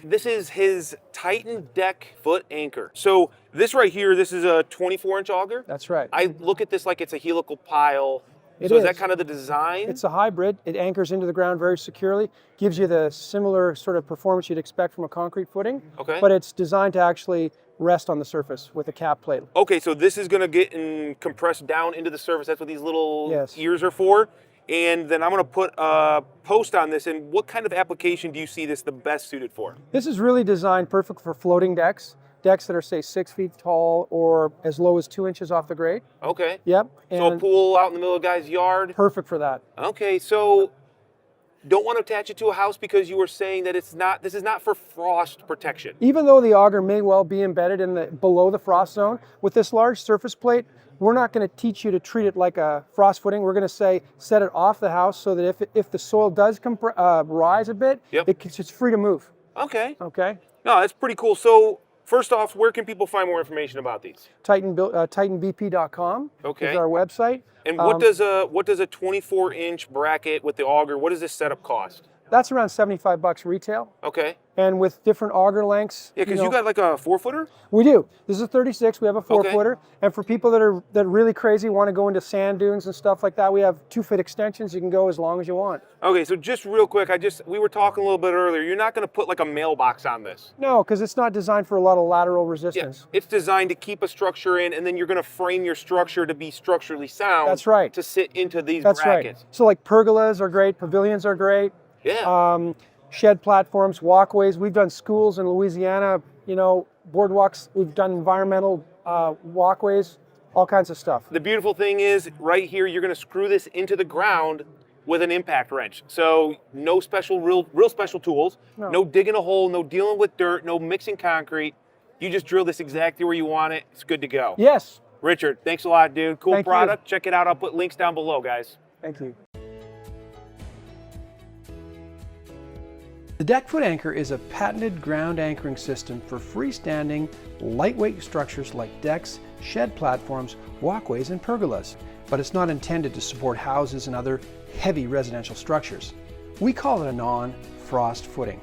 This is his Titan deck foot anchor. So this right here, this is a 24-inch auger. That's right. I look at this like it's a helical pile. It so is is. that kind of the design? It's a hybrid. It anchors into the ground very securely, gives you the similar sort of performance you'd expect from a concrete footing. Okay. But it's designed to actually rest on the surface with a cap plate. Okay, so this is going to get compressed down into the surface. That's what these little Yes. ears are for. And then I'm going to put a post on this. And what kind of application do you see this the best suited for? This is really designed perfect for floating decks. Decks that are, say, 6 feet tall or as low as 2 inches off the grade. Okay. Yep. So a And pool out in the middle of a guy's yard. perfect for that. Okay, so don't want to attach it to a house because you were saying that this is not for frost protection. Even though the auger may well be embedded in the below the frost zone, with this large surface plate, we're not going to teach you to treat it like a frost footing. We're going to say set it off the house so that if the soil does rise a bit, Yep. it's free to move. Okay. Okay. No, that's pretty cool. So first off, where can people find more information about these? TitanBP.com Okay. is our website. And what does a 24-inch bracket with the auger? What does this setup cost? That's around $75 retail. Okay. And with different auger lengths. Yeah, because you got like a 4-footer. We do. This is a 36. We have a 4 Okay. footer. And for people that are really crazy, want to go into sand dunes and stuff like that, we have 2-foot extensions. You can go as long as you want. Okay, so just real quick, we were talking a little bit earlier. You're not going to put like a mailbox on this. No, because it's not designed for a lot of lateral Yeah, resistance. it's designed to keep a structure in, and then you're going to frame your structure to be structurally sound. That's right. To sit into these That's brackets. right. So like pergolas are great, pavilions are great. Yeah. Shed platforms, walkways. We've done schools in Louisiana, boardwalks. We've done environmental walkways, all kinds of stuff. The beautiful thing is, right here, you're going to screw this into the ground with an impact wrench. So no special, real special tools. No digging a hole, no dealing with dirt, no mixing concrete. You just drill this exactly where you want it. It's good to go. Yes. Richard, thanks a lot, dude. Cool Thank you. product. Check it out. I'll put links down below, guys. Thank you. The deck foot anchor is a patented ground anchoring system for freestanding, lightweight structures like decks, shed platforms, walkways, and pergolas. But it's not intended to support houses and other heavy residential structures. We call it a non-frost footing.